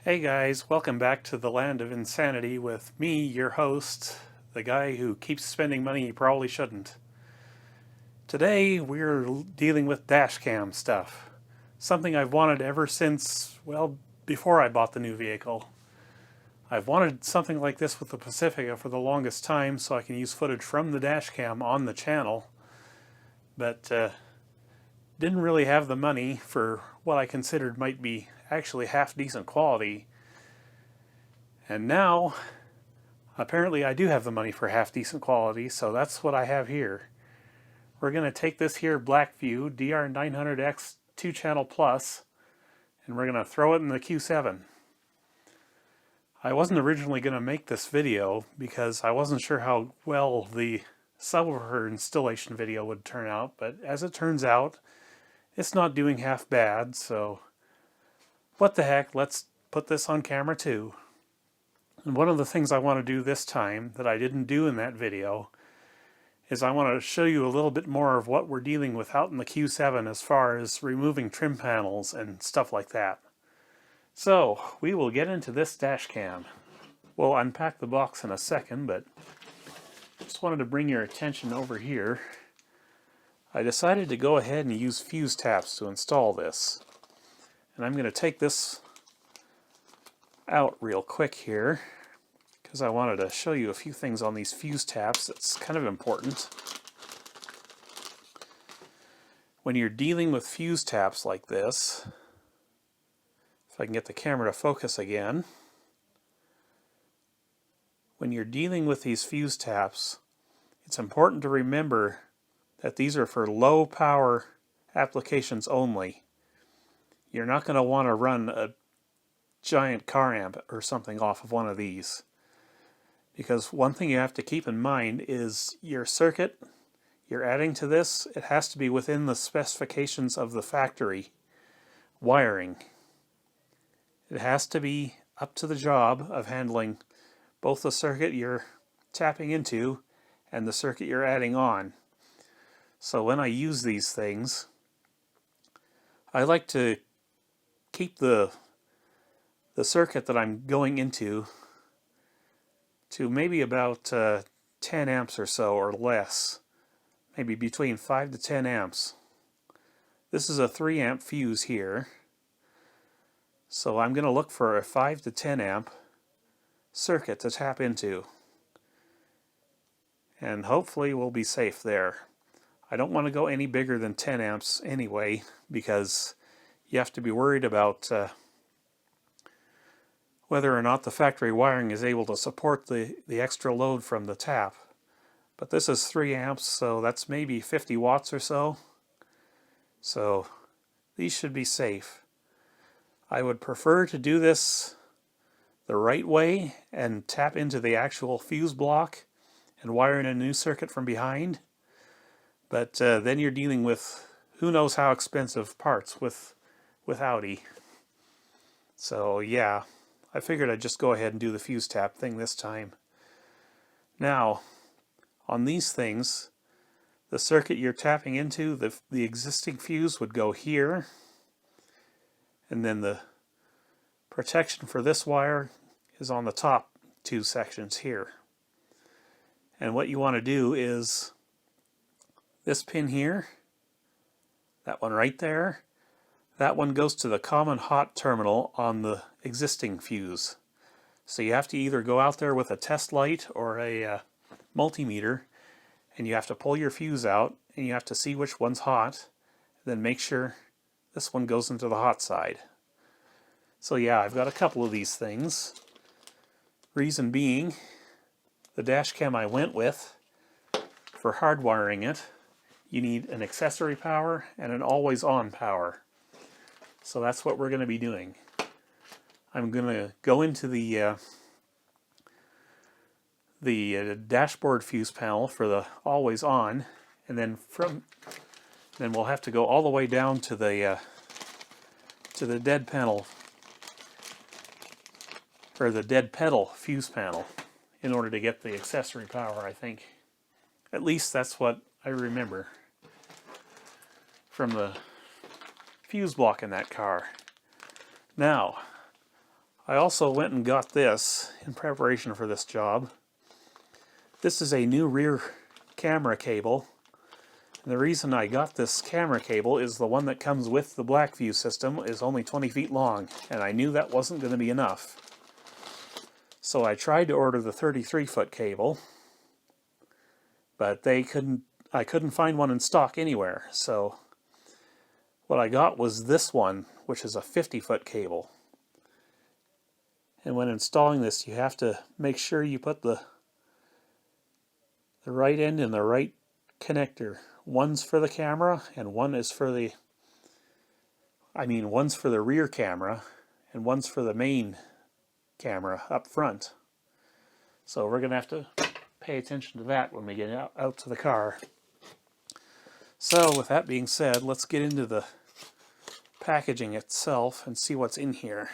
Hey guys, welcome back to the land of insanity with me, your host, the guy who keeps spending money he probably shouldn't. Today we're dealing with dash cam stuff. Something I've wanted ever since, well, before I bought the new vehicle. I've wanted something like this with the Pacifica for the longest time so I can use footage from the dash cam on the channel, but didn't really have the money for what I considered might be actually half decent quality. And now, apparently I do have the money for half decent quality, so that's what I have here. We're going to take this here Blackvue DR900X two-channel plus, and we're going to throw it in the Q7. I wasn't originally going to make this video because I wasn't sure how well the subwoofer installation video would turn out, but as it turns out, it's not doing half bad, so what the heck, let's put this on camera too. And one of the things I want to do this time that I didn't do in that video is I want to show you a little bit more of what we're dealing with out in the Q7 as far as removing trim panels and stuff like that. So we will get into this dash cam. We'll unpack the box in a second, but just wanted to bring your attention over here. I decided to go ahead and use fuse taps to install this. And I'm going to take this out real quick here because I wanted to show you a few things on these fuse taps. It's kind of important. When you're dealing with fuse taps like this, if I can get the camera to focus again, when you're dealing with these fuse taps, it's important to remember that these are for low power applications only. You're not going to want to run a giant car amp or something off of one of these, because one thing you have to keep in mind is your circuit you're adding to this, it has to be within the specifications of the factory wiring. It has to be up to the job of handling both the circuit you're tapping into and the circuit you're adding on. So when I use these things, I like to keep the circuit that I'm going into to maybe about 10 amps or so or less, maybe between 5 to 10 amps. This is a 3 amp fuse here, so I'm going to look for a 5 to 10 amp circuit to tap into, and hopefully we'll be safe there. I don't want to go any bigger than 10 amps anyway, because you have to be worried about whether or not the factory wiring is able to support the extra load from the tap. But this is 3 amps, so that's maybe 50 watts or so. So these should be safe. I would prefer to do this the right way and tap into the actual fuse block and wire in a new circuit from behind. But then you're dealing with who knows how expensive parts with Audi. So yeah, I figured I'd just go ahead and do the fuse tap thing this time. Now, on these things, the circuit you're tapping into, the existing fuse would go here, and then the protection for this wire is on the top 2 sections here. And what you want to do is this pin here, that one right there, that one goes to the common hot terminal on the existing fuse. So you have to either go out there with a test light or a multimeter, and you have to pull your fuse out, and you have to see which one's hot, then make sure this one goes into the hot side. So yeah, I've got a couple of these things. Reason being, the dash cam I went with, for hardwiring it, you need an accessory power and an always-on power. So that's what we're going to be doing. I'm going to go into the dashboard fuse panel for the always-on, and then we'll have to go all the way down to the dead panel, or the dead pedal fuse panel, in order to get the accessory power, I think. At least that's what I remember from the fuse block in that car. Now, I also went and got this in preparation for this job. This is a new rear camera cable. And the reason I got this camera cable is the one that comes with the Blackvue system is only 20 feet long, and I knew that wasn't going to be enough. So I tried to order the 33-foot cable, but I couldn't find one in stock anywhere. So what I got was this one, which is a 50-foot cable. And when installing this, you have to make sure you put the right end in the right connector. One's for the camera, and one is for the, one's for the rear camera, and one's for the main camera up front. So we're going to have to pay attention to that when we get out to the car. So with that being said, let's get into the packaging itself and see what's in here.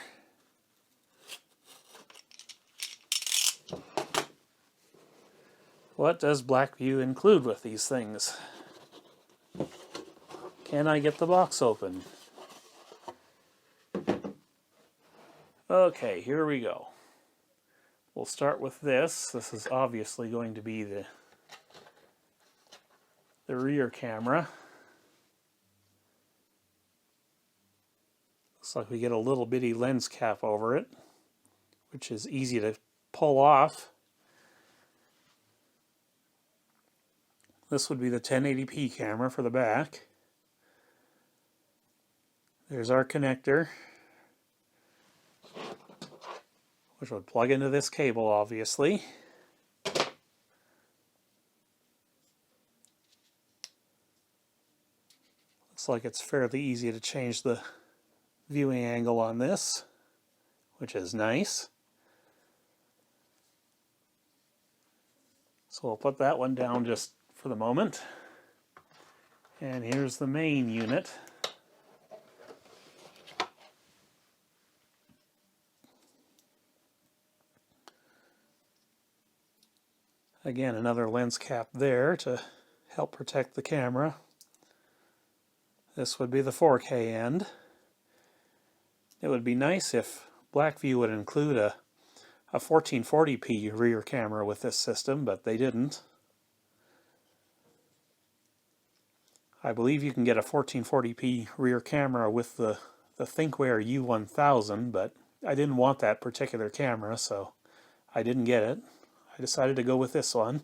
What does Blackvue include with these things? Can I get the box open? Okay, here we go. We'll start with this. This is obviously going to be the rear camera. Looks like we get a little bitty lens cap over it, which is easy to pull off. This would be the 1080p camera for the back. There's our connector, which would plug into this cable, obviously. Looks like it's fairly easy to change the viewing angle on this, which is nice. So we'll put that one down just for the moment. And here's the main unit. Again, another lens cap there to help protect the camera. This would be the 4K end. It would be nice if Blackvue would include a 1440p rear camera with this system, but they didn't. I believe you can get a 1440p rear camera with the Thinkware U1000, but I didn't want that particular camera, so I didn't get it. I decided to go with this one.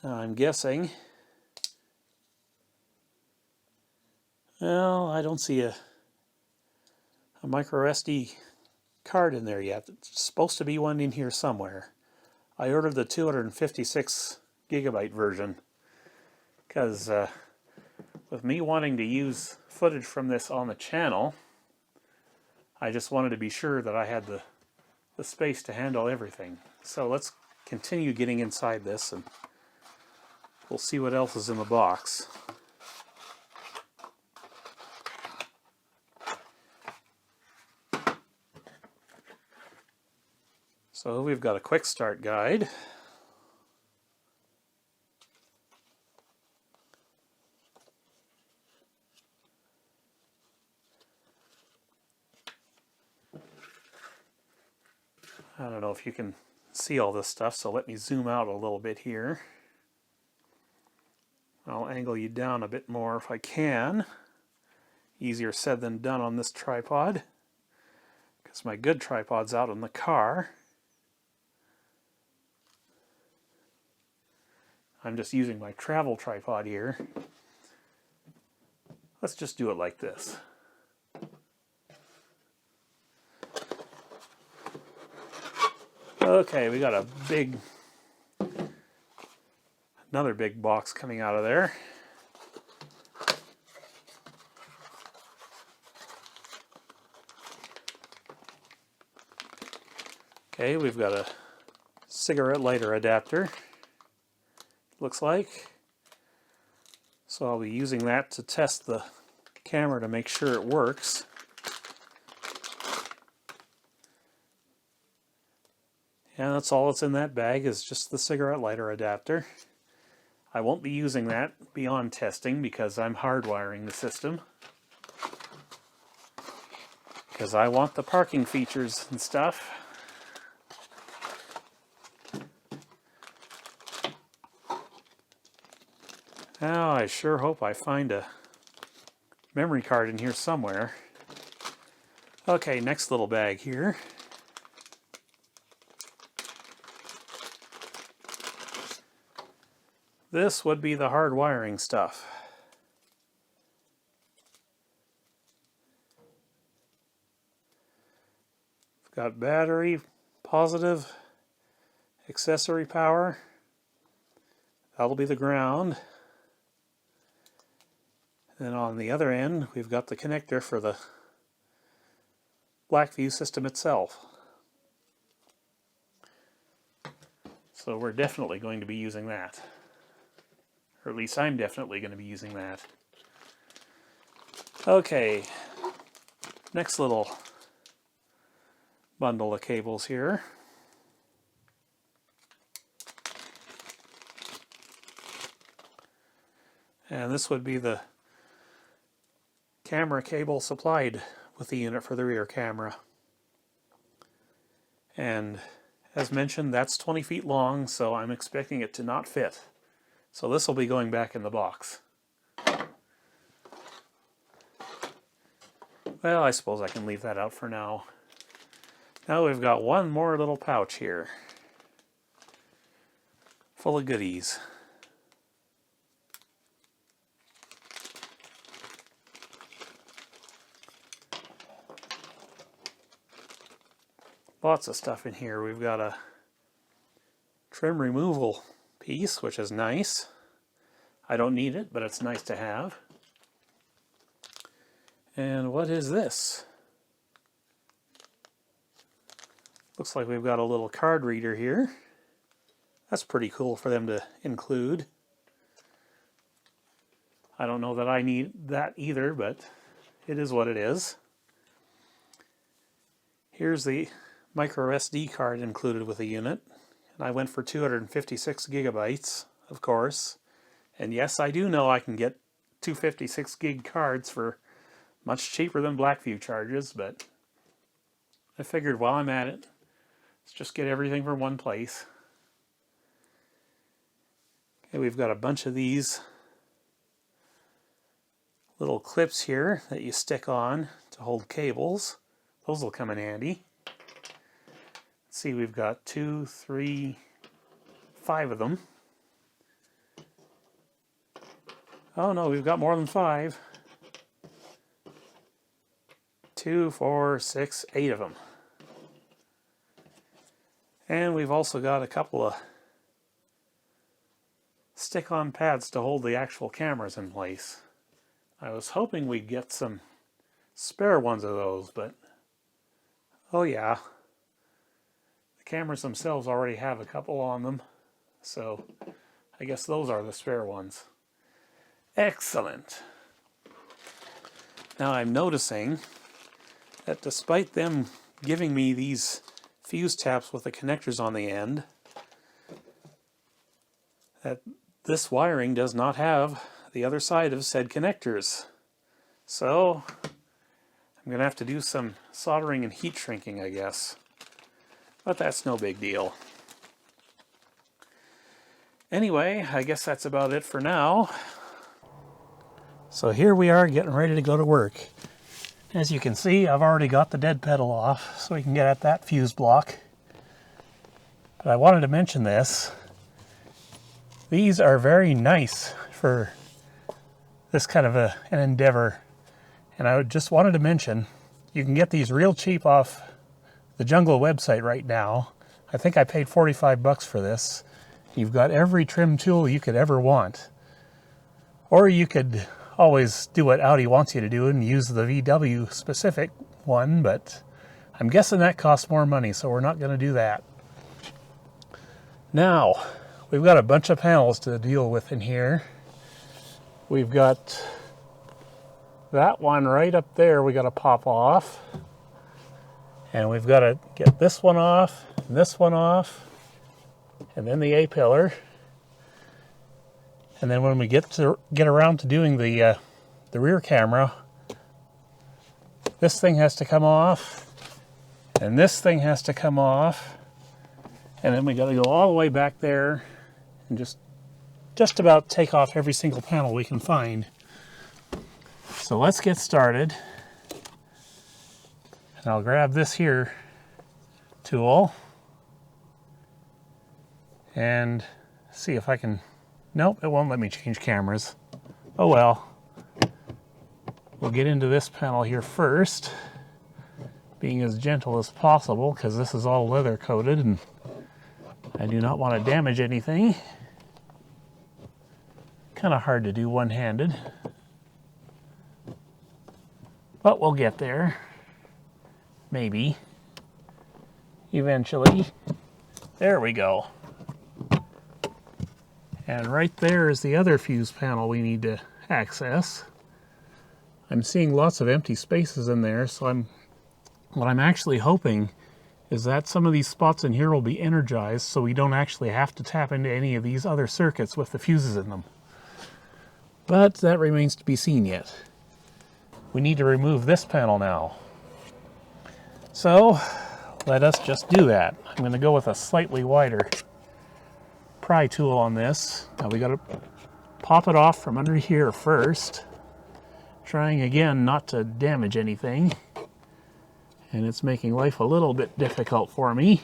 I'm guessing, well, I don't see a micro SD card in there yet. There's supposed to be one in here somewhere. I ordered the 256 gigabyte version because with me wanting to use footage from this on the channel, I just wanted to be sure that I had the space to handle everything. So let's continue getting inside this and we'll see what else is in the box. So we've got a quick start guide. I don't know if you can see all this stuff, so let me zoom out a little bit here. I'll angle you down a bit more if I can. Easier said than done on this tripod, because my good tripod's out in the car. I'm just using my travel tripod here. Let's just do it like this. Okay, we got another big box coming out of there. Okay, we've got a cigarette lighter adapter, looks like. So I'll be using that to test the camera to make sure it works. And that's all that's in that bag, is just the cigarette lighter adapter. I won't be using that beyond testing because I'm hardwiring the system. because I want the parking features and stuff. Now I sure hope I find a memory card in here somewhere. Okay, next little bag here. This would be the hard wiring stuff. We've got battery, positive, accessory power. That'll be the ground. Then on the other end, we've got the connector for the Blackvue system itself. So we're definitely going to be using that. Or at least I'm definitely going to be using that. Okay, next little bundle of cables here. And this would be the camera cable supplied with the unit for the rear camera. And as mentioned, that's 20 feet long, so I'm expecting it to not fit. So this will be going back in the box. Well, I suppose I can leave that out for now. Now we've got one more little pouch here, full of goodies. Lots of stuff in here. We've got a trim removal piece, which is nice. I don't need it, but it's nice to have. And what is this? Looks like we've got a little card reader here. That's pretty cool for them to include. I don't know that I need that either, but it is what it is. Here's the micro SD card included with the unit. And I went for 256 gigabytes, of course. And yes, I do know I can get 256 gig cards for much cheaper than Blackvue charges, but I figured while I'm at it, let's just get everything from one place. Okay, we've got a bunch of these little clips here that you stick on to hold cables. Those will come in handy. Let's see, we've got 2, 3, 5 of them. Oh no, we've got more than 5. 2, 4, 6, 8 of them. And we've also got a couple of stick-on pads to hold the actual cameras in place. I was hoping we'd get some spare ones of those, but oh yeah, the cameras themselves already have a couple on them, so I guess those are the spare ones. Excellent. Now I'm noticing that despite them giving me these fuse taps with the connectors on the end, that this wiring does not have the other side of said connectors. So I'm going to have to do some soldering and heat shrinking, I guess. But that's no big deal. Anyway, I guess that's about it for now. So here we are getting ready to go to work. As you can see, I've already got the dead pedal off so we can get at that fuse block. But I wanted to mention this. These are very nice for this kind of an endeavor. And I just wanted to mention, you can get these real cheap off the Jungle website right now. I think I paid 45 bucks for this. You've got every trim tool you could ever want. Or you could always do what Audi wants you to do and use the VW specific one, but I'm guessing that costs more money, so we're not going to do that. Now, we've got a bunch of panels to deal with in here. We've got that one right up there we got to pop off. And we've got to get this one off, and this one off, and then the A-pillar. And then when we get around to doing the rear camera, This thing has to come off, and this thing has to come off, and then we got to go all the way back there and just about take off every single panel we can find. So let's get started. And I'll grab this here tool and see if I can, nope, it won't let me change cameras. Oh well. We'll get into this panel here first, being as gentle as possible because this is all leather coated and I do not want to damage anything. Kind of hard to do one-handed, but we'll get there. Maybe. Eventually. There we go. And right there is the other fuse panel we need to access. I'm seeing lots of empty spaces in there, so what I'm actually hoping is that some of these spots in here will be energized so we don't actually have to tap into any of these other circuits with the fuses in them. But that remains to be seen yet. We need to remove this panel now. So let us just do that. I'm going to go with a slightly wider pry tool on this. Now we got to pop it off from under here first. Trying again not to damage anything. And it's making life a little bit difficult for me.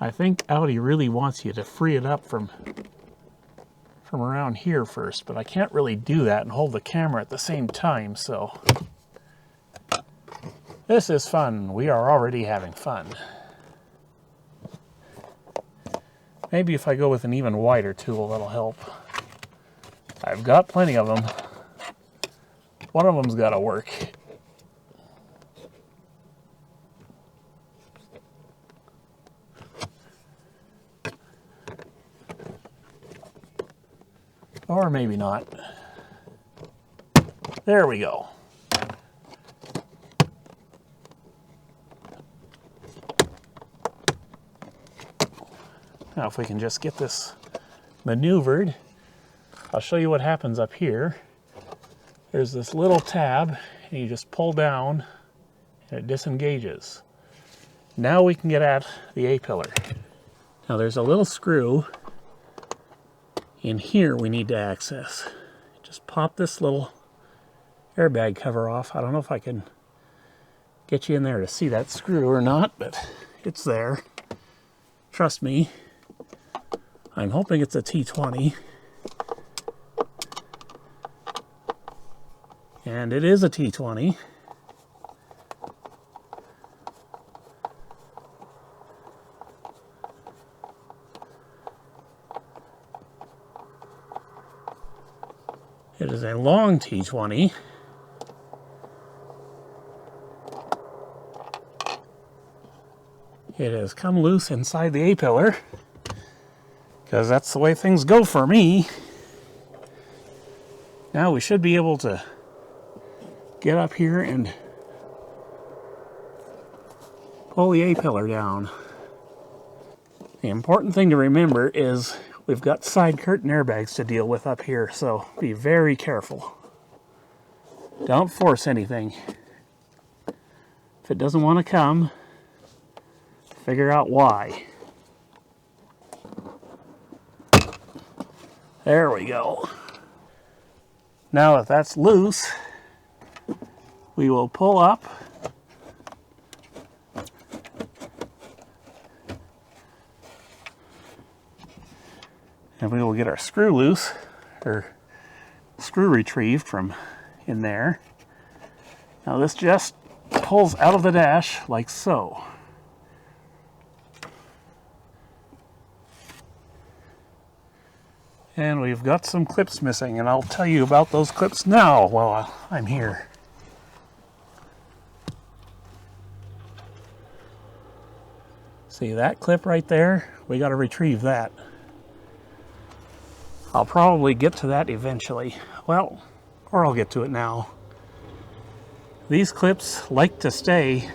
I think Audi really wants you to free it up from around here first, but I can't really do that and hold the camera at the same time, so this is fun. We are already having fun. Maybe if I go with an even wider tool, that'll help. I've got plenty of them. One of them's got to work. Or maybe not. There we go. Now if we can just get this maneuvered, I'll show you what happens up here. There's this little tab, and you just pull down, and it disengages. Now we can get at the A-pillar. Now there's a little screw in here we need to access. Just pop this little airbag cover off. I don't know if I can get you in there to see that screw or not, but it's there. Trust me. I'm hoping it's a T20. And it is a T20. It is a long T20. It has come loose inside the A-pillar, because that's the way things go for me. Now we should be able to get up here and pull the A-pillar down. The important thing to remember is we've got side curtain airbags to deal with up here, so be very careful. Don't force anything. If it doesn't want to come, figure out why. There we go. Now that that's loose, we will pull up and we will get our screw loose, or screw retrieved from in there. Now this just pulls out of the dash like so. And we've got some clips missing, and I'll tell you about those clips now while I'm here. See that clip right there? We got to retrieve that. I'll probably get to that eventually. Well, or I'll get to it now. These clips like to stay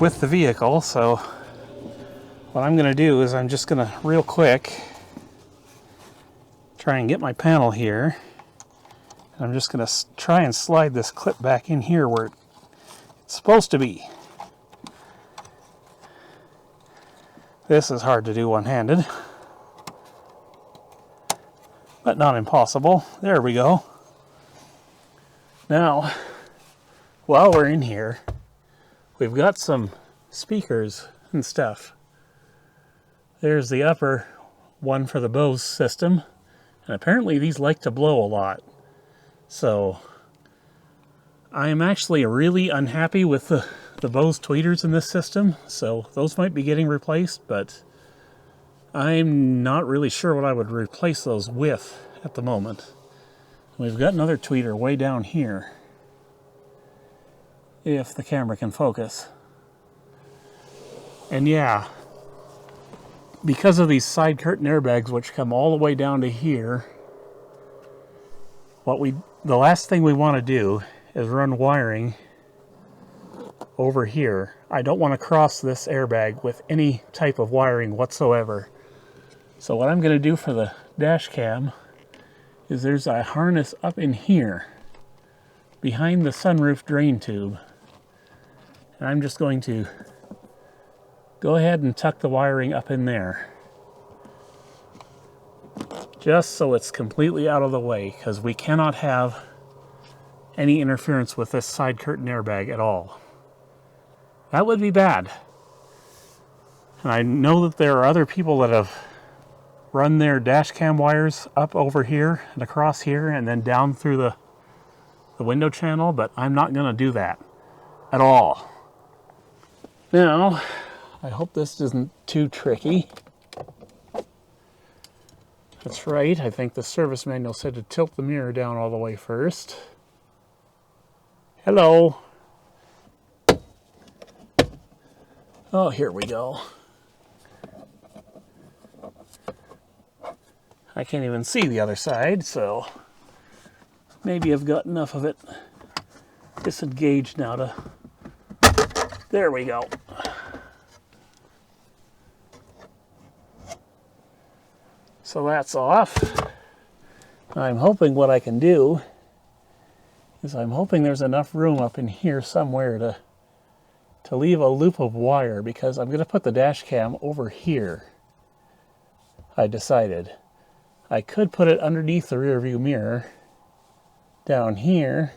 with the vehicle, so what I'm going to do is I'm just going to real quick try and get my panel here. And I'm just going to try and slide this clip back in here where it's supposed to be. This is hard to do one-handed, but not impossible. There we go. Now, while we're in here, we've got some speakers and stuff. There's the upper one for the Bose system, and apparently these like to blow a lot. So I am actually really unhappy with the Bose tweeters in this system, so those might be getting replaced, but I'm not really sure what I would replace those with at the moment. We've got another tweeter way down here, if the camera can focus. And yeah, because of these side curtain airbags which come all the way down to here, the last thing we want to do is run wiring over here. I don't want to cross this airbag with any type of wiring whatsoever. So what I'm going to do for the dash cam is there's a harness up in here behind the sunroof drain tube. And I'm just going to go ahead and tuck the wiring up in there, just so it's completely out of the way, because we cannot have any interference with this side curtain airbag at all. That would be bad. And I know that there are other people that have run their dash cam wires up over here and across here and then down through the window channel, but I'm not going to do that at all. Now, I hope this isn't too tricky. That's right, I think the service manual said to tilt the mirror down all the way first. Hello. Oh, here we go. I can't even see the other side, so maybe I've got enough of it disengaged now to... There we go. So that's off. I'm hoping what I can do is I'm hoping there's enough room up in here somewhere to leave a loop of wire, because I'm going to put the dash cam over here. I decided I could put it underneath the rear view mirror down here,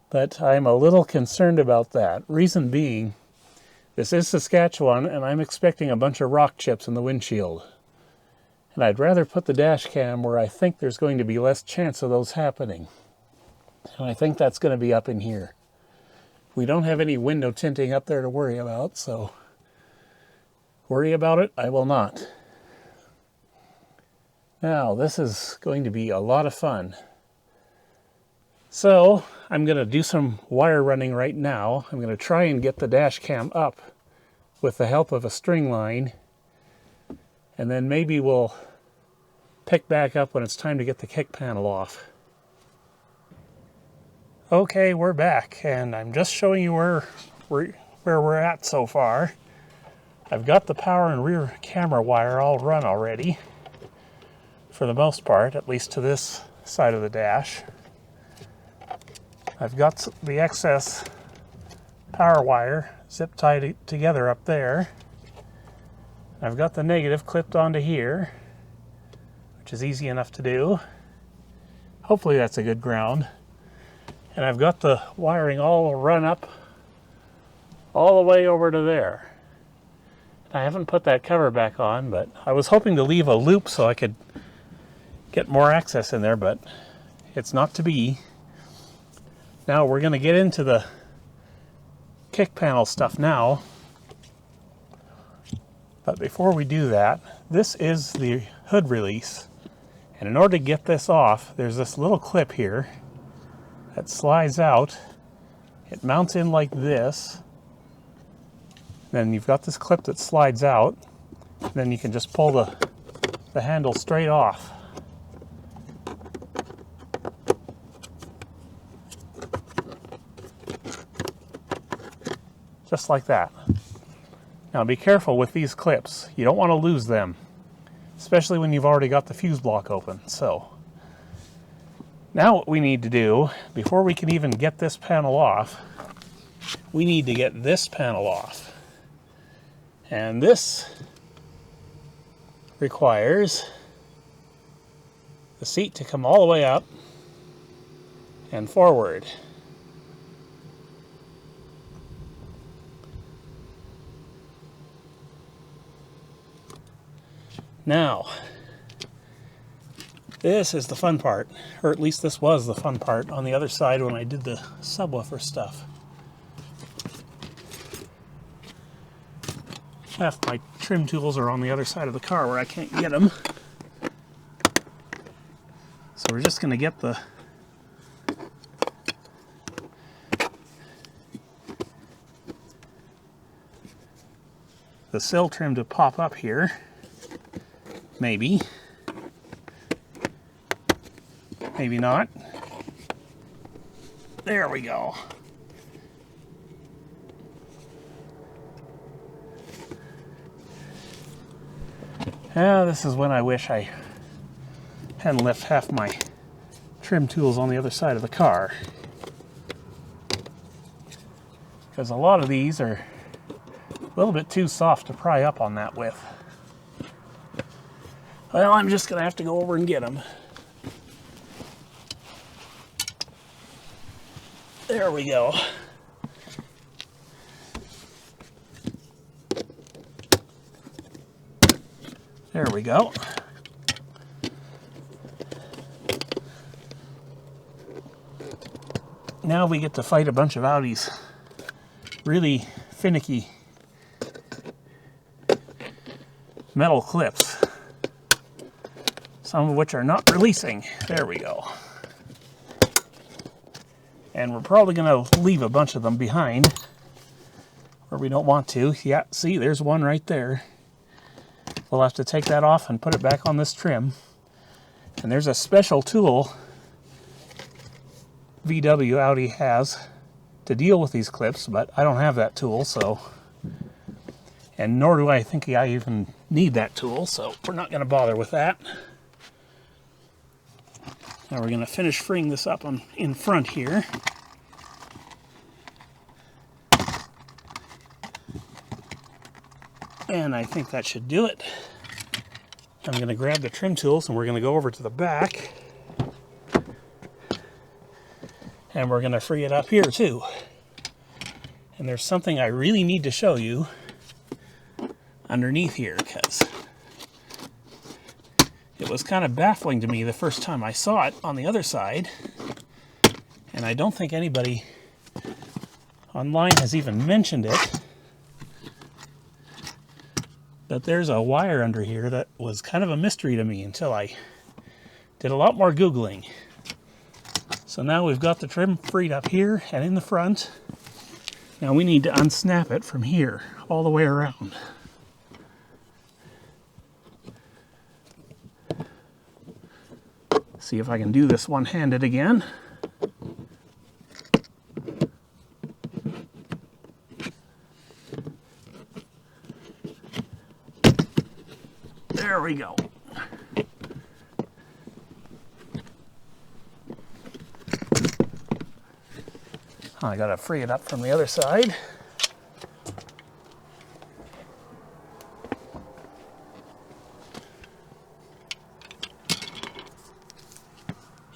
but I'm a little concerned about that. Reason being, this is Saskatchewan and I'm expecting a bunch of rock chips in the windshield. And I'd rather put the dash cam where I think there's going to be less chance of those happening. And I think that's going to be up in here. We don't have any window tinting up there to worry about, so worry about it I will not. Now, this is going to be a lot of fun. So, I'm going to do some wire running right now. I'm going to try and get the dash cam up with the help of a string line. And then maybe we'll pick back up when it's time to get the kick panel off. Okay, we're back, and I'm just showing you where we're at so far. I've got the power and rear camera wire all run already, for the most part, at least to this side of the dash. I've got the excess power wire zip tied together up there. I've got the negative clipped onto here, which is easy enough to do. Hopefully that's a good ground. And I've got the wiring all run up all the way over to there. I haven't put that cover back on, but I was hoping to leave a loop so I could get more access in there, but it's not to be. Now we're going to get into the kick panel stuff now. But before we do that, this is the hood release. And in order to get this off, there's this little clip here that slides out. It mounts in like this. Then you've got this clip that slides out. And then you can just pull the handle straight off. Just like that. Now be careful with these clips. You don't want to lose them. especially when you've already got the fuse block open. So now what we need to do, before we can even get this panel off, we need to get this panel off. And this requires the seat to come all the way up and forward. Now, this is the fun part, or at least this was the fun part on the other side when I did the subwoofer stuff. Half my trim tools are on the other side of the car where I can't get them. So we're just going to get the sill trim to pop up here. Maybe. Maybe not. There we go. Yeah, this is when I wish I hadn't left half my trim tools on the other side of the car. Because a lot of these are a little bit too soft to pry up on that with. Well, I'm just going to have to go over and get them. There we go. There we go. Now we get to fight a bunch of Audi's really finicky metal clips, some of which are not releasing. There we go. And we're probably going to leave a bunch of them behind where we don't want to. Yeah, see, there's one right there. We'll have to take that off and put it back on this trim. And there's a special tool VW Audi has to deal with these clips, but I don't have that tool, so, and nor do I think I even need that tool, so we're not going to bother with that. Now we're going to finish freeing this up in front here. And I think that should do it. I'm going to grab the trim tools and we're going to go over to the back. And we're going to free it up here too. And there's something I really need to show you underneath here, because it was kind of baffling to me the first time I saw it on the other side. And I don't think anybody online has even mentioned it. But there's a wire under here that was kind of a mystery to me until I did a lot more Googling. So now we've got the trim freed up here and in the front. Now we need to unsnap it from here all the way around. See if I can do this one-handed again. There we go. I gotta free it up from the other side.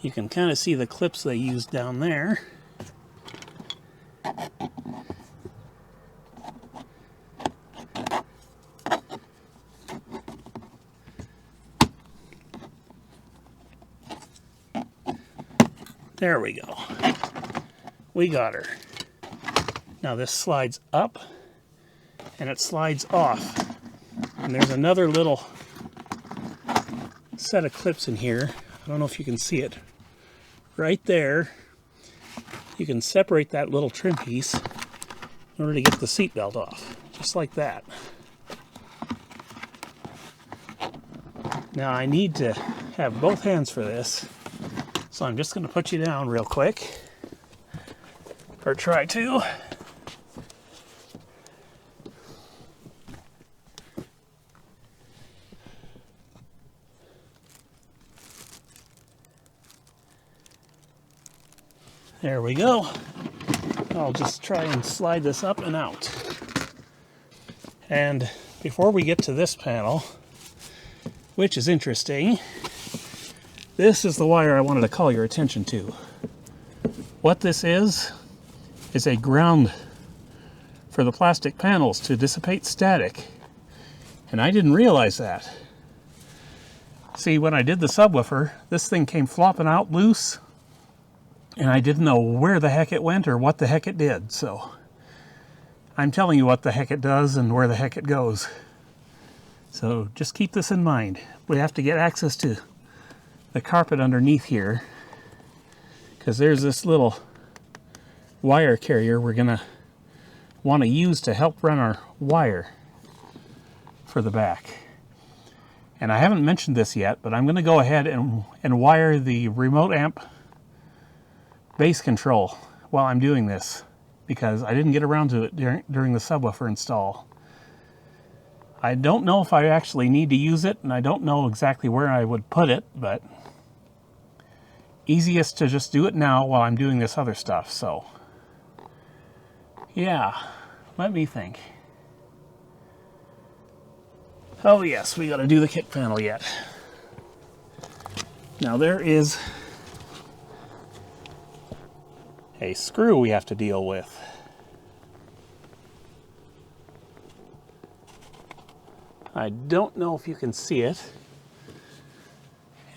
You can kind of see the clips they used down there. There we go. We got her. Now this slides up and it slides off. And there's another little set of clips in here. I don't know if you can see it. Right there, you can separate that little trim piece in order to get the seatbelt off. Just like that. Now I need to have both hands for this. So I'm just going to put you down real quick, or try to. There we go. I'll just try and slide this up and out. And before we get to this panel, which is interesting, this is the wire I wanted to call your attention to. What this is a ground for the plastic panels to dissipate static. And I didn't realize that. See, when I did the subwoofer, this thing came flopping out loose, and I didn't know where the heck it went or what the heck it did. So I'm telling you what the heck it does and where the heck it goes. So just keep this in mind. We have to get access to the carpet underneath here, because there's this little wire carrier we're gonna want to use to help run our wire for the back. And I haven't mentioned this yet, but I'm going to go ahead and wire the remote amp bass control while I'm doing this, because I didn't get around to it during the subwoofer install. I don't know if I actually need to use it, and I don't know exactly where I would put it, but easiest to just do it now while I'm doing this other stuff. So yeah, let me think. Oh yes, we got to do the kick panel yet. Now there is a screw we have to deal with. I don't know if you can see it,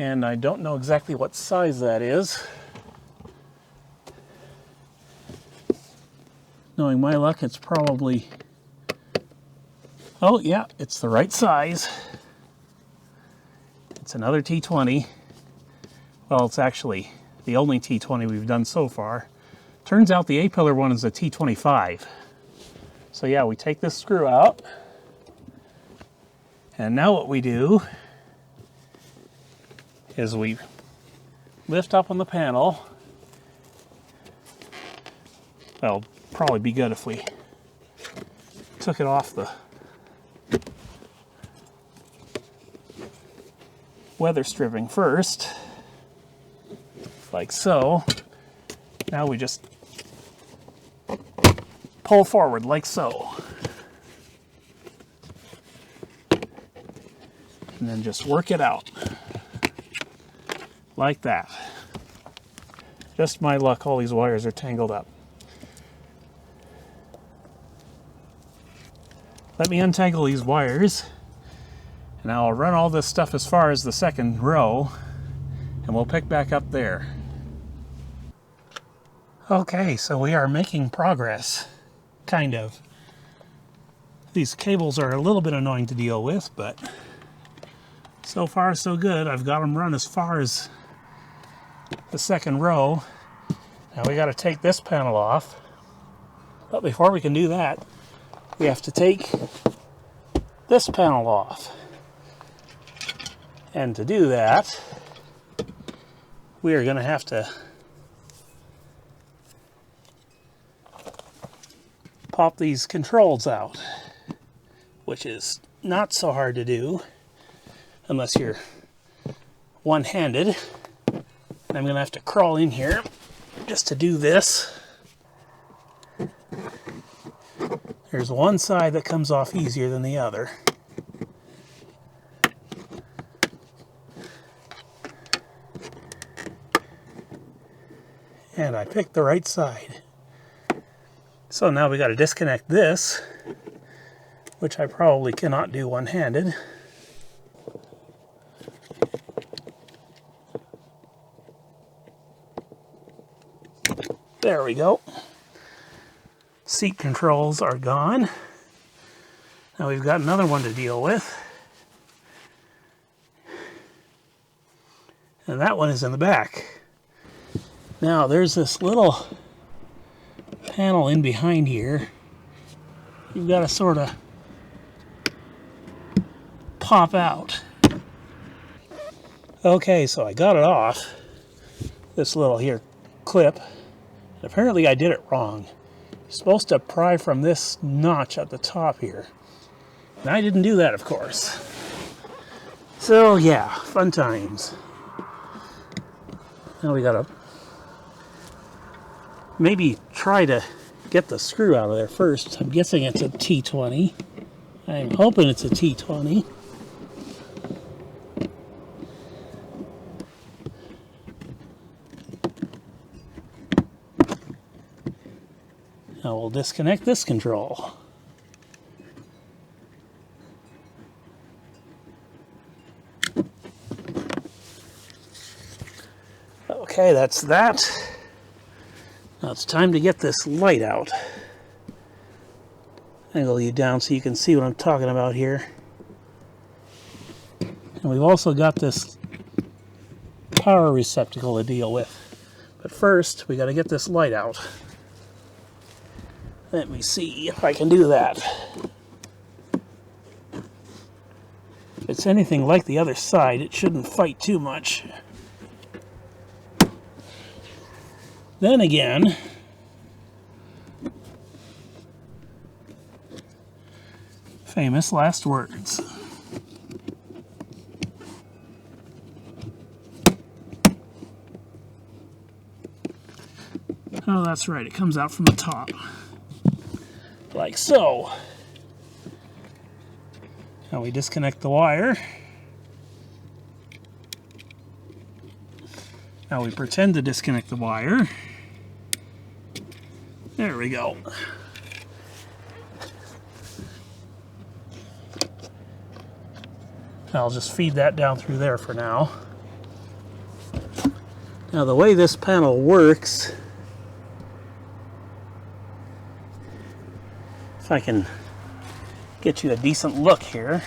and I don't know exactly what size that is. Knowing my luck, it's probably... Oh yeah, it's the right size. It's another T20. Well, it's actually the only T20 we've done so far. Turns out the A-pillar one is a T25. So yeah, we take this screw out. And now what we do is we lift up on the panel. Well, it'll probably be good if we took it off the weather stripping first, like so. Now we just pull forward like so. And then just work it out like that. Just my luck, all these wires are tangled up. Let me untangle these wires, and I'll run all this stuff as far as the second row, and we'll pick back up there. Okay, so we are making progress, kind of. These cables are a little bit annoying to deal with, but so far so good. I've got them run as far as the second row. Now we got to take this panel off, but before we can do that, we have to take this panel off. And to do that, we are going to have to pop these controls out, which is not so hard to do unless you're one-handed. And I'm going to have to crawl in here just to do this. There's one side that comes off easier than the other. And I picked the right side. So now we got to disconnect this, which I probably cannot do one-handed. There we go. Seat controls are gone. Now we've got another one to deal with. And that one is in the back. Now there's this little panel in behind here. You've got to sort of pop out. Okay, so I got it off. This little here clip. And apparently I did it wrong. You're supposed to pry from this notch at the top here. And I didn't do that, of course. So yeah, fun times. Now we gotta maybe try to get the screw out of there first. I'm guessing it's a T20. I'm hoping it's a T20. Now we'll disconnect this control. Okay, that's that. Now it's time to get this light out. Angle you down so you can see what I'm talking about here. And we've also got this power receptacle to deal with. But first, we got to get this light out. Let me see if I can do that. If it's anything like the other side, it shouldn't fight too much. Then again, famous last words. Oh, that's right, it comes out from the top. Like so. Now we disconnect the wire. Now we pretend to disconnect the wire. There we go. I'll just feed that down through there for now. Now the way this panel works, if I can get you a decent look here,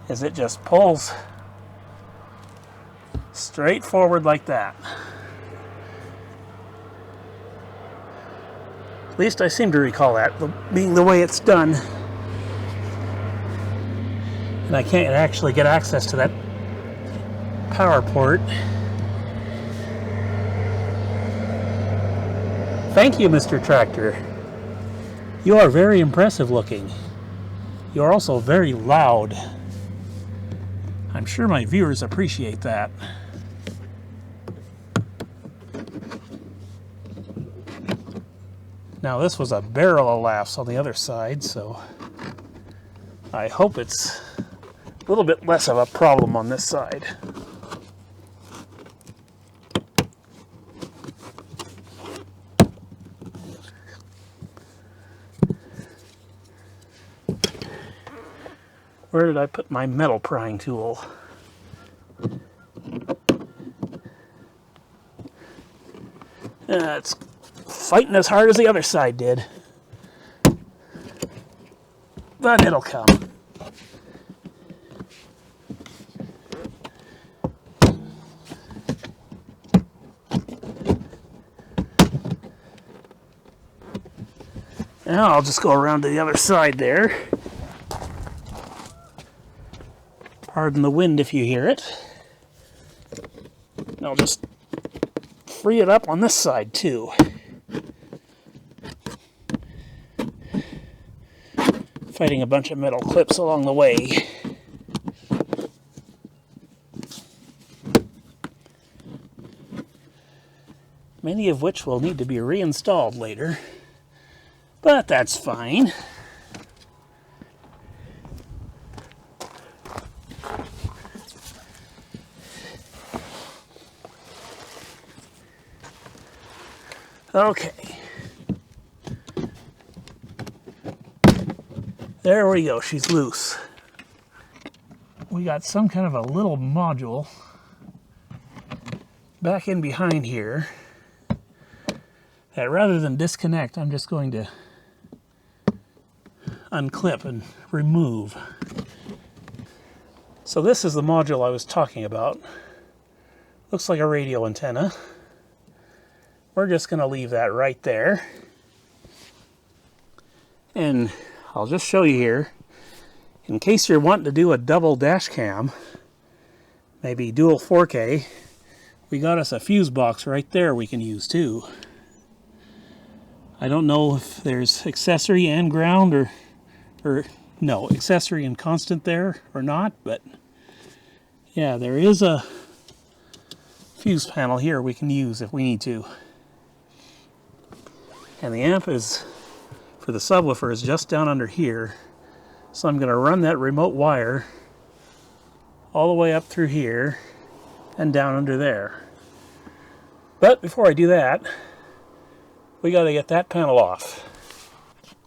is it just pulls straight forward like that. At least I seem to recall that being the way it's done. And I can't actually get access to that power port. Thank you, Mr. Tractor. You are very impressive looking. You are also very loud. I'm sure my viewers appreciate that. Now this was a barrel of laughs on the other side, so I hope it's a little bit less of a problem on this side. Where did I put my metal prying tool? It's fighting as hard as the other side did. But it'll come. Now I'll just go around to the other side there. Pardon the wind if you hear it. And I'll just free it up on this side too. Fighting a bunch of metal clips along the way. Many of which will need to be reinstalled later. But that's fine. Okay. There we go, she's loose. We got some kind of a little module back in behind here that rather than disconnect, I'm just going to unclip and remove. So this is the module I was talking about. Looks like a radio antenna. We're just going to leave that right there. And I'll just show you here, in case you're wanting to do a double dash cam, maybe dual 4K, we got us a fuse box right there we can use too. I don't know if there's accessory and ground or no, accessory and constant there or not, but yeah, there is a fuse panel here we can use if we need to. And the amp is, for the subwoofer, is just down under here. So I'm going to run that remote wire all the way up through here and down under there. But before I do that, we got to get that panel off.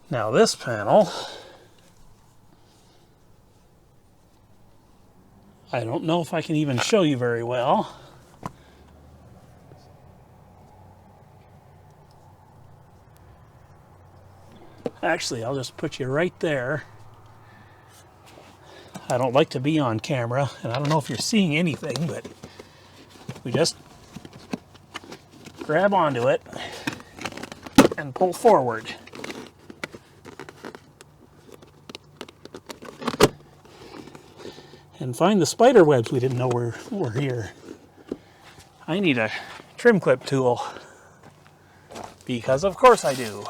Now this panel, I don't know if I can even show you very well. Actually, I'll just put you right there. I don't like to be on camera, and I don't know if you're seeing anything, but we just grab onto it and pull forward. And find the spider webs we didn't know were here. I need a trim clip tool, because of course I do.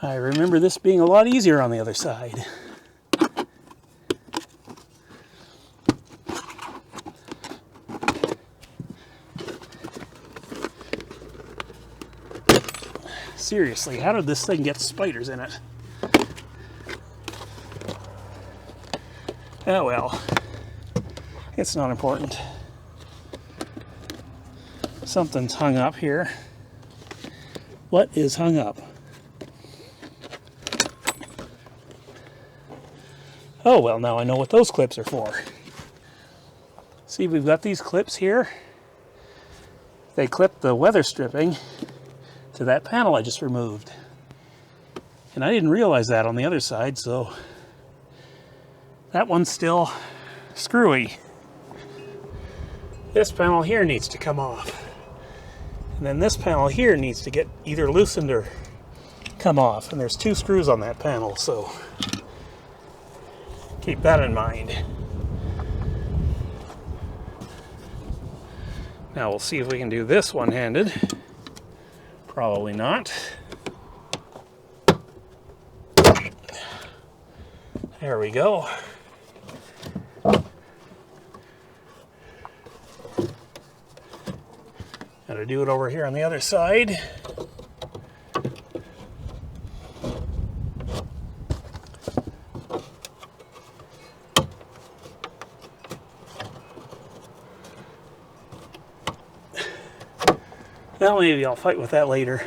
I remember this being a lot easier on the other side. Seriously, how did this thing get spiders in it? Oh well, it's not important. Something's hung up here. What is hung up? Oh, well, now I know what those clips are for. See, we've got these clips here. They clip the weather stripping to that panel I just removed. And I didn't realize that on the other side, so that one's still screwy. This panel here needs to come off. And then this panel here needs to get either loosened or come off. And there's 2 screws on that panel, so keep that in mind. Now we'll see if we can do this one-handed. Probably not. There we go. Gotta do it over here on the other side. Well, maybe I'll fight with that later.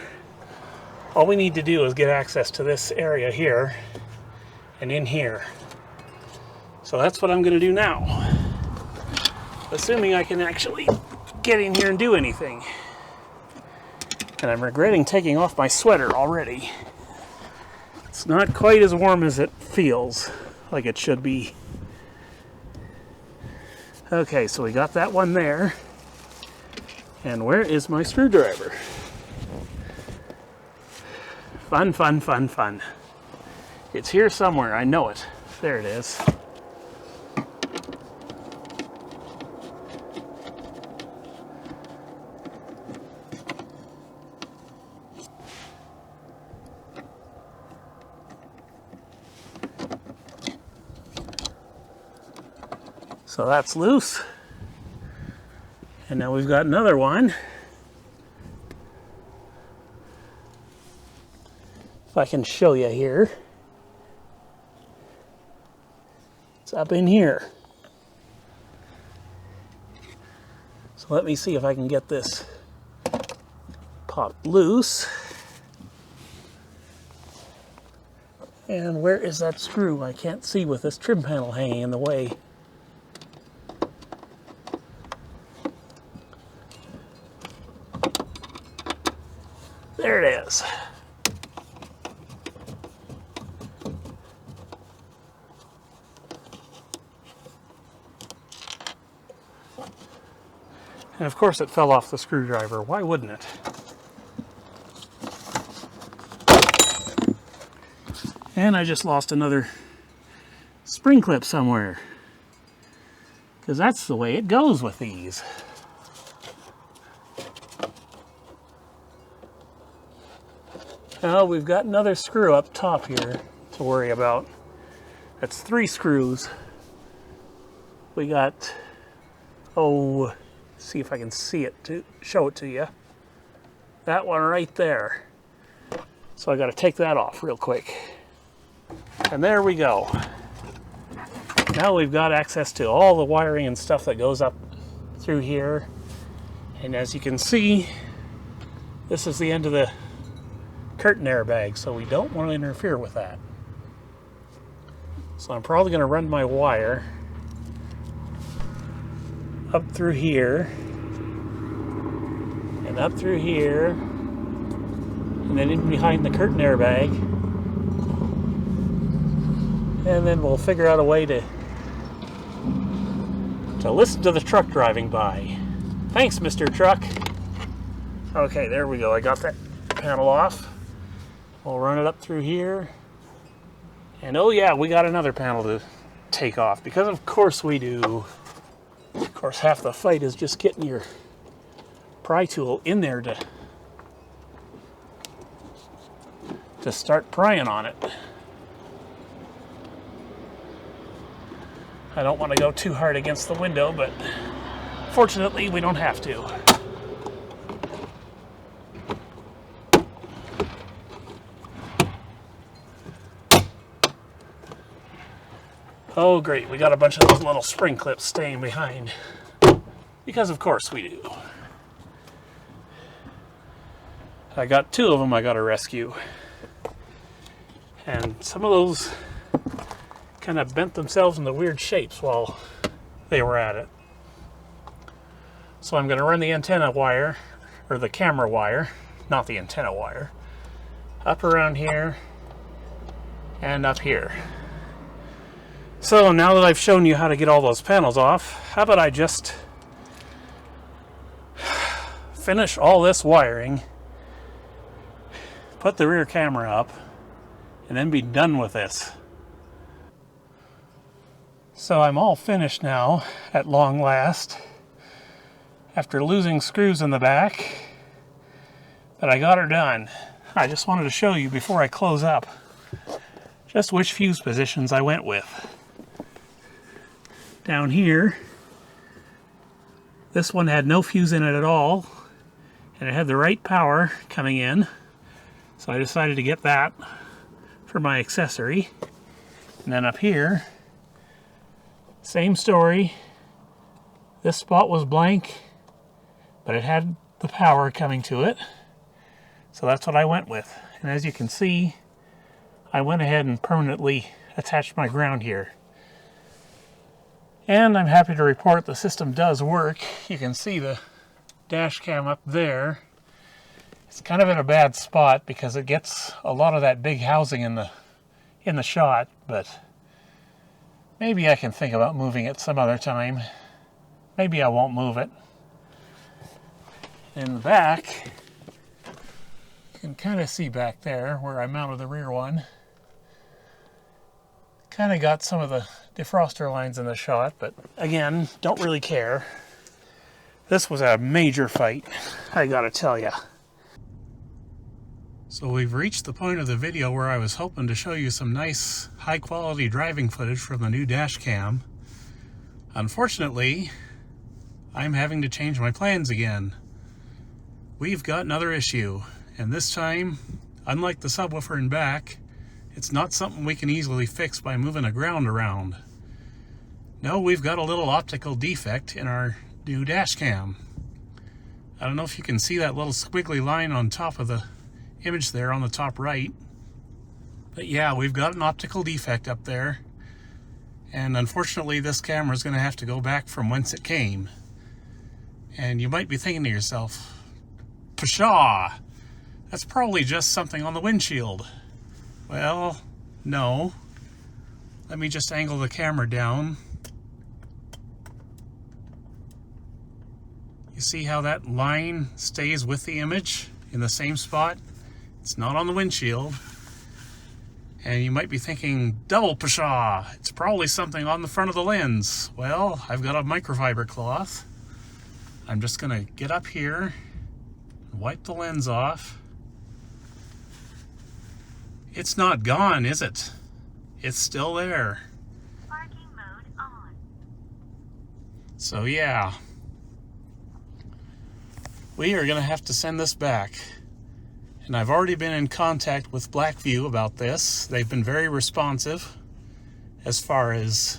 All we need to do is get access to this area here and in here. So that's what I'm going to do now. Assuming I can actually get in here and do anything. And I'm regretting taking off my sweater already. It's not quite as warm as it feels like it should be. Okay, so we got that one there. And where is my screwdriver? Fun, fun, fun, fun. It's here somewhere, I know it. There it is. So that's loose. And now we've got another one. If I can show you here. It's up in here. So let me see if I can get this popped loose. And where is that screw? I can't see with this trim panel hanging in the way. There it is. And of course it fell off the screwdriver. Why wouldn't it? And I just lost another spring clip somewhere. Because that's the way it goes with these. Now we've got another screw up top here to worry about. That's 3 screws. We got, see if I can see it to show it to you. That one right there. So I got to take that off real quick. And there we go. Now we've got access to all the wiring and stuff that goes up through here. And as you can see, this is the end of the curtain airbag, so we don't want to interfere with that. So I'm probably going to run my wire up through here and up through here and then in behind the curtain airbag, and then we'll figure out a way to listen to the truck driving by. Thanks, Mr. Truck. Okay, there we go. I got that panel off. We'll run it up through here. And oh yeah, we got another panel to take off, because of course we do. Of course, half the fight is just getting your pry tool in there to start prying on it. I don't want to go too hard against the window, but fortunately we don't have to. Oh great, we got a bunch of those little spring clips staying behind. Because of course we do. I got 2 of them I got to rescue. And some of those kind of bent themselves into weird shapes while they were at it. So I'm going to run the antenna wire, or the camera wire, not the antenna wire, up around here and up here. So now that I've shown you how to get all those panels off, how about I just finish all this wiring, put the rear camera up, and then be done with this. So I'm all finished now, at long last, after losing screws in the back, but I got her done. I just wanted to show you before I close up just which fuse positions I went with. Down here, this one had no fuse in it at all, and it had the right power coming in, so I decided to get that for my accessory. And then up here, same story. This spot was blank, but it had the power coming to it, so that's what I went with. And as you can see, I went ahead and permanently attached my ground here. And I'm happy to report the system does work. You can see the dash cam up there. It's kind of in a bad spot because it gets a lot of that big housing in the shot, but maybe I can think about moving it some other time. Maybe I won't move it. In the back, you can kind of see back there where I mounted the rear one. Kind of got some of the defroster lines in the shot, but again, don't really care. This was a major fight, I gotta tell ya. So we've reached the point of the video where I was hoping to show you some nice, high-quality driving footage from the new dash cam. Unfortunately, I'm having to change my plans again. We've got another issue, and this time, unlike the subwoofer in back, it's not something we can easily fix by moving a ground around. No, we've got a little optical defect in our new dash cam. I don't know if you can see that little squiggly line on top of the image there on the top right. But yeah, we've got an optical defect up there. And unfortunately, this camera is going to have to go back from whence it came. And you might be thinking to yourself, pshaw, that's probably just something on the windshield. Well, no. Let me just angle the camera down. You see how that line stays with the image in the same spot? It's not on the windshield. And you might be thinking, double pshaw, it's probably something on the front of the lens. Well, I've got a microfiber cloth. I'm just gonna get up here, wipe the lens off. It's not gone, is it? It's still there. Parking mode on. So yeah, we are gonna have to send this back. And I've already been in contact with Blackvue about this. They've been very responsive as far as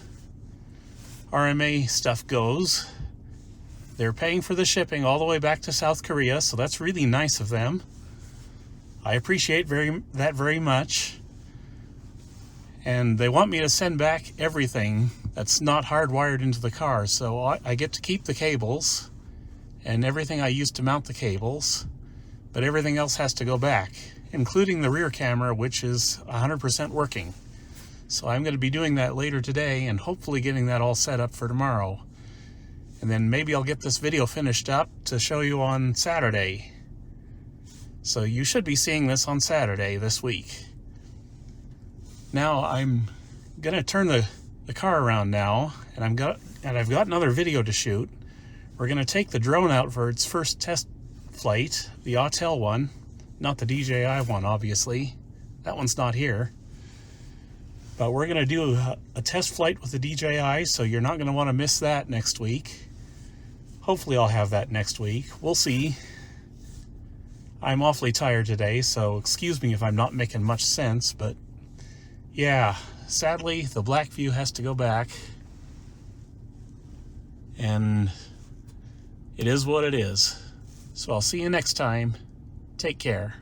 RMA stuff goes. They're paying for the shipping all the way back to South Korea, so that's really nice of them. I appreciate that very much. And they want me to send back everything that's not hardwired into the car, so I get to keep the cables and everything I used to mount the cables, but everything else has to go back, including the rear camera, which is 100% working. So I'm going to be doing that later today and hopefully getting that all set up for tomorrow. And then maybe I'll get this video finished up to show you on Saturday. So you should be seeing this on Saturday this week. Now I'm going to turn the car around now, and I've got another video to shoot. We're going to take the drone out for its first test flight, the Autel one, not the DJI one, obviously. That one's not here. But we're going to do a test flight with the DJI, so you're not going to want to miss that next week. Hopefully I'll have that next week. We'll see. I'm awfully tired today, so excuse me if I'm not making much sense, but yeah, sadly the Blackvue has to go back. And it is what it is. So I'll see you next time. Take care.